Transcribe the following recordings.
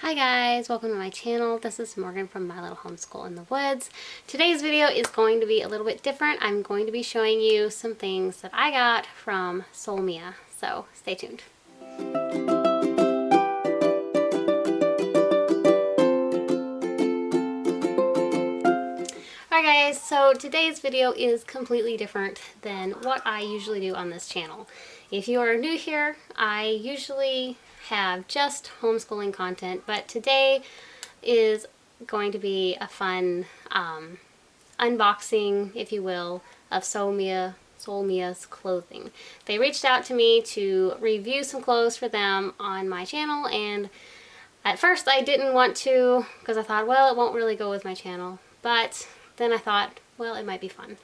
Hi guys, welcome to my channel. This is Morgan from My Little Homeschool in the Woods. Today's video is going to be a little bit different. I'm going to be showing you some things that I got from Soulmia, so stay tuned. Alright guys, so today's video is completely different than what I usually do on this channel. If you are new here, I usually have just homeschooling content, but today is going to be a fun unboxing, if you will, of Soulmia's clothing. They reached out to me to review some clothes for them on my channel, and at first I didn't want to because I thought, well, it won't really go with my channel, but then I thought, well, it might be fun.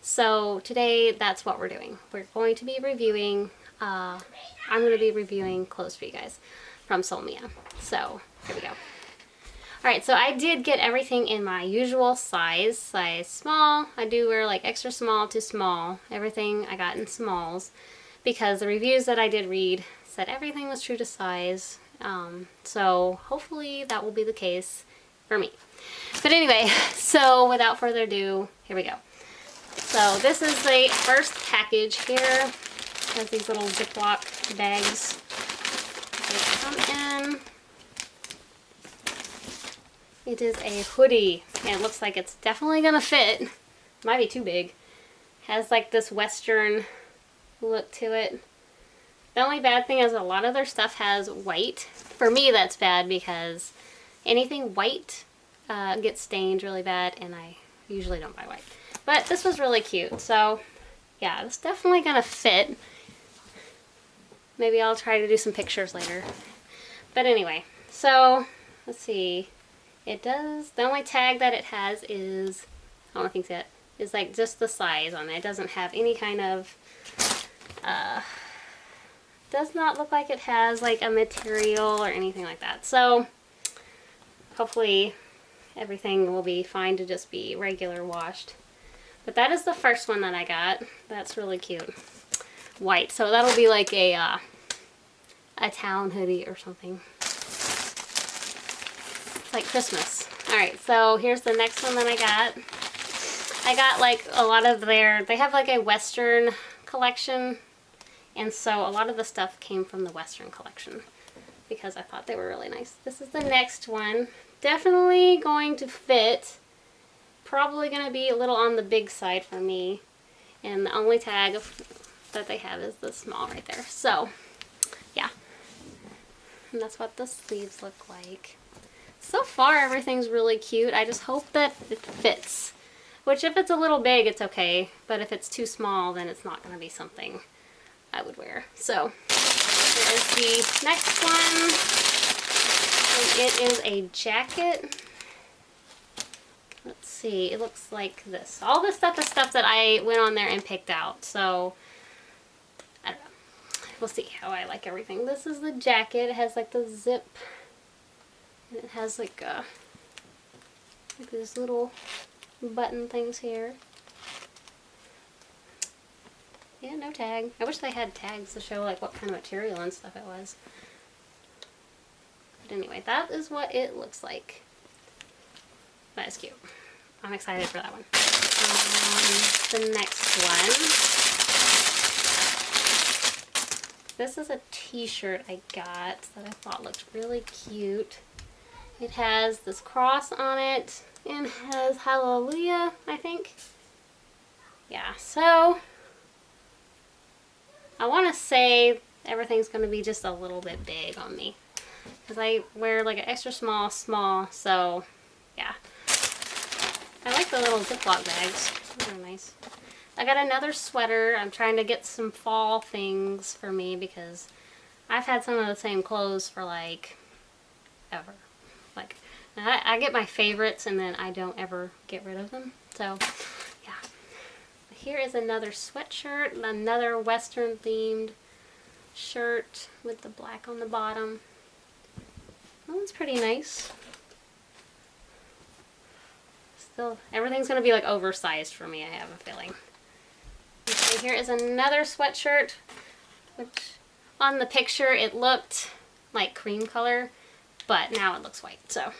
So today that's what we're doing. We're going to be reviewing I'm going to be reviewing clothes for you guys from Soulmia. So, here we go. Alright, so I did get everything in my usual size small. I do wear like extra small to small. Everything I got in smalls because the reviews that I did read said everything was true to size. So, hopefully that will be the case for me. But anyway, so without further ado, here we go. So, this is the first package here. It has these little Ziploc bags. They come in. It is a hoodie, and it looks like it's definitely gonna fit. It might be too big. Has like this Western look to it. The only bad thing is a lot of their stuff has white. For me, that's bad because anything white gets stained really bad, and I usually don't buy white. But this was really cute, so yeah, it's definitely gonna fit. Maybe I'll try to do some pictures later. But anyway, so let's see. It does, the only tag that it has is, I don't think that is like just the size on it. It doesn't have any kind of, does not look like it has like a material or anything like that. So hopefully everything will be fine to just be regular washed. But that is the first one that I got. That's really cute. White, so that'll be like a town hoodie or something. It's like Christmas. Alright, so here's the next one that I got. I got like a lot of they have like a Western collection, and so a lot of the stuff came from the Western collection because I thought they were really nice. This is the next one. Definitely going to fit. Probably going to be a little on the big side for me, and the only tag that they have is the small right there. So yeah, and that's what the sleeves look like. So far everything's really cute. I just hope that it fits, which if it's a little big it's okay, but if it's too small then it's not going to be something I would wear. So here is the next one, and it is a jacket. Let's see, it looks like this. All this stuff is stuff that I went on there and picked out, so I don't know. We'll see how I like everything. This is the jacket. It has like the zip, and it has like these little button things here. Yeah, no tag. I wish they had tags to show like what kind of material and stuff it was. But anyway, that is what it looks like. That is cute. I'm excited for that one. The next one. This is a t-shirt I got that I thought looked really cute. It has this cross on it and has Hallelujah, I think. Yeah, so I want to say everything's going to be just a little bit big on me because I wear like an extra small, so yeah. I like the little Ziploc bags. Those are nice. I got another sweater. I'm trying to get some fall things for me because I've had some of the same clothes for like ever. Like, I get my favorites and then I don't ever get rid of them. So yeah. Here is another sweatshirt, another Western themed shirt with the black on the bottom. That one's pretty nice. Still, everything's going to be like oversized for me, I have a feeling. Okay, here is another sweatshirt, which on the picture it looked like cream color, but now it looks white, so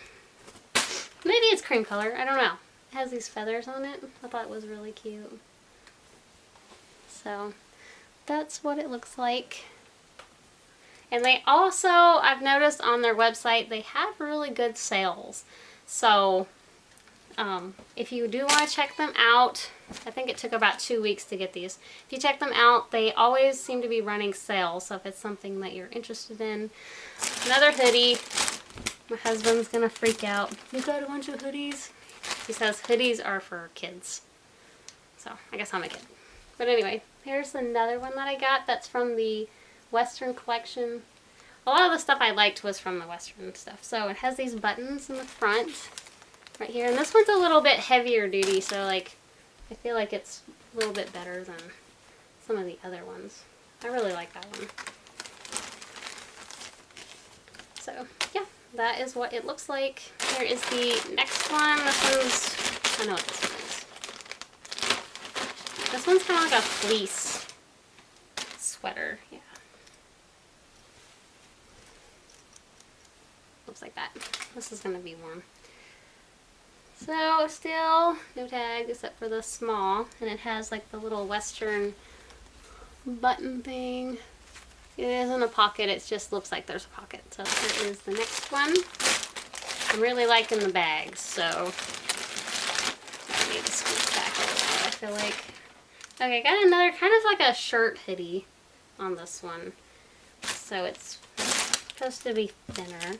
maybe it's cream color, I don't know. It has these feathers on it. I thought it was really cute. So that's what it looks like. And they also, I've noticed on their website, they have really good sales. So if you do want to check them out, I think it took about 2 weeks to get these. If you check them out, they always seem to be running sales. So if it's something that you're interested in. Another hoodie. My husband's going to freak out. We got a bunch of hoodies. He says hoodies are for kids. So I guess I'm a kid. But anyway, here's another one that I got that's from the Western collection. A lot of the stuff I liked was from the Western stuff. So it has these buttons in the front right here. And this one's a little bit heavier duty, so like I feel like it's a little bit better than some of the other ones. I really like that one. So yeah, that is what it looks like. Here is the next one. This one's, I know what this one is. This one's kind of like a fleece sweater, yeah. Looks like that. This is going to be warm. So still no tag except for the small, and it has like the little Western button thing. It isn't a pocket, it just looks like there's a pocket. So here is the next one. I'm really liking the bags, so I need to squeeze back a little bit, I feel like. Okay, got another kind of like a shirt hoodie on this one. So it's supposed to be thinner.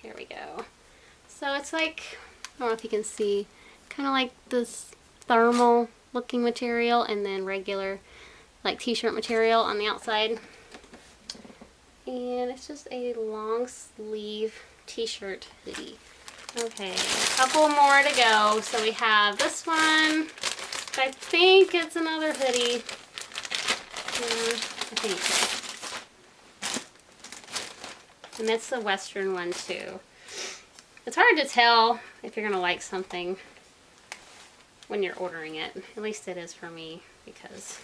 Here we go. So it's like, I don't know if you can see, kind of like this thermal looking material and then regular like t-shirt material on the outside. And it's just a long sleeve t-shirt hoodie. Okay, a couple more to go. So we have this one. I think it's another hoodie. Yeah, I think. And it's the Western one too. It's hard to tell if you're going to like something when you're ordering it. At least it is for me, because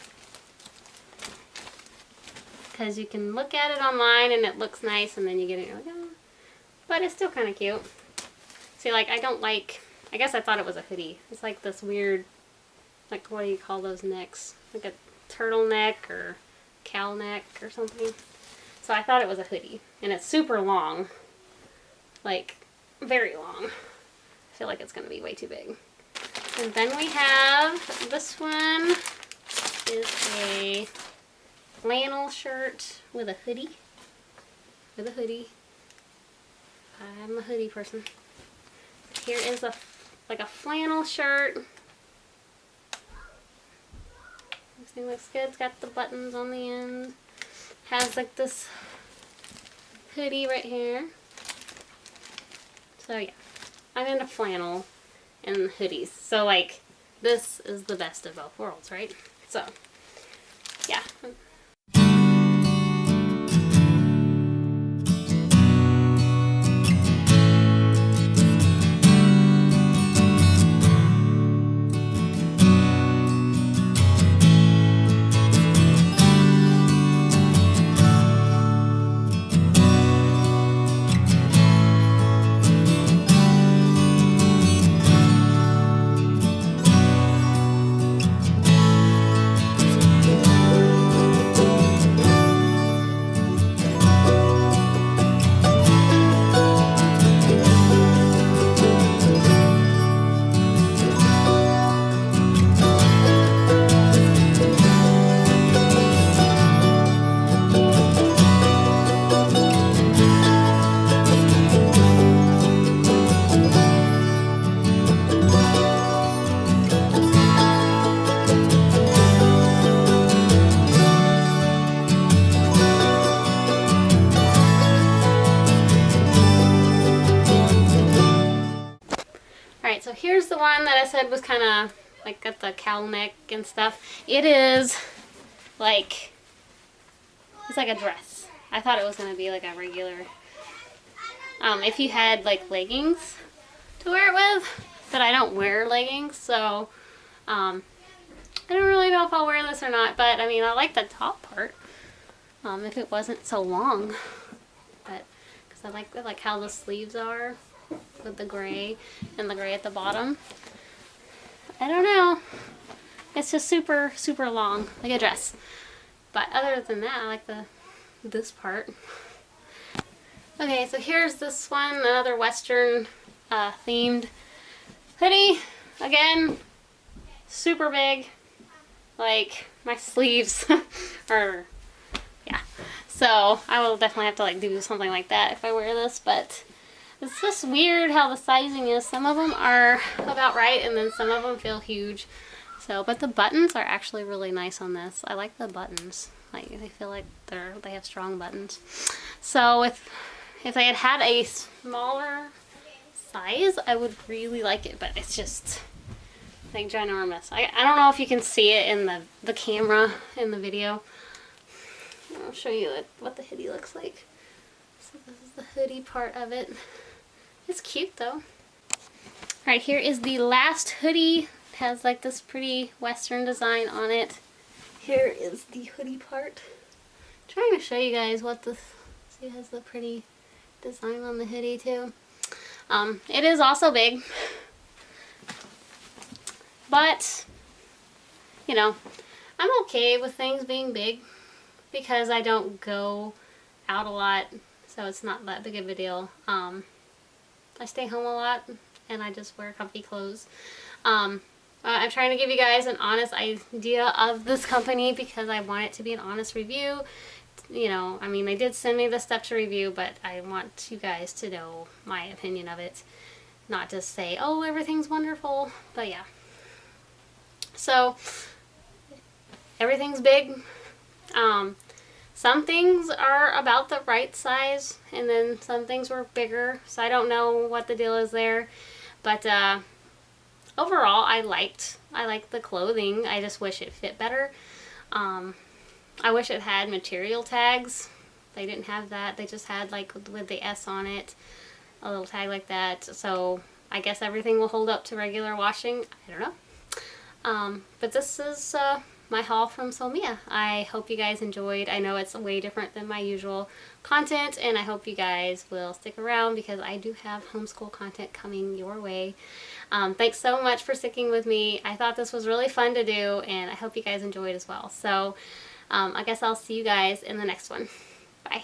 you can look at it online and it looks nice, and then you get it and you're like, oh. But it's still kind of cute. See, like, I don't like, I guess I thought it was a hoodie. It's like this weird, like, what do you call those necks? Like a turtleneck or cow neck or something. So I thought it was a hoodie. And it's super long. Like, very long. I feel like it's going to be way too big. And then we have, this one is a flannel shirt with a hoodie. With a hoodie. I'm a hoodie person. Here is a like a flannel shirt. Everything looks good. It's got the buttons on the end. Has like this hoodie right here. So yeah, I'm into flannel and hoodies. So like, this is the best of both worlds, right? So yeah. Alright, so here's the one that I said was kind of like got the cowl neck and stuff. It is like, it's like a dress. I thought it was going to be like a regular, if you had like leggings to wear it with, but I don't wear leggings, so I don't really know if I'll wear this or not, but I mean, I like the top part, if it wasn't so long, but because I like how the sleeves are with the gray and the gray at the bottom. I don't know. It's just super, super long, like a dress. But other than that, I like this part. Okay, so here's this one, another Western themed hoodie. Again, super big. Like my sleeves are, yeah. So I will definitely have to like do something like that if I wear this, but it's just weird how the sizing is. Some of them are about right, and then some of them feel huge. So, but the buttons are actually really nice on this. I like the buttons. Like they feel like they have strong buttons. So if I had had a smaller size, I would really like it, but it's just like ginormous. I don't know if you can see it in the camera in the video. I'll show you what the hoodie looks like. So this is the hoodie part of it. It's cute though. Alright, here is the last hoodie. It has like this pretty Western design on it. Here is the hoodie part. I'm trying to show you guys what this, see, it has the pretty design on the hoodie too. It is also big, but you know, I'm okay with things being big because I don't go out a lot, so it's not that big of a deal. I stay home a lot and I just wear comfy clothes. I'm trying to give you guys an honest idea of this company because I want it to be an honest review. You know, I mean, they did send me the stuff to review, but I want you guys to know my opinion of it. Not just say, oh, everything's wonderful, but yeah. So, everything's big. Some things are about the right size, and then some things were bigger, so I don't know what the deal is there. But overall, I liked the clothing. I just wish it fit better. I wish it had material tags. They didn't have that. They just had like with the S on it, a little tag like that. So I guess everything will hold up to regular washing. I don't know. But this is my haul from Soulmia. I hope you guys enjoyed. I know it's way different than my usual content, and I hope you guys will stick around because I do have homeschool content coming your way. Thanks so much for sticking with me. I thought this was really fun to do, and I hope you guys enjoyed as well. So I guess I'll see you guys in the next one. Bye.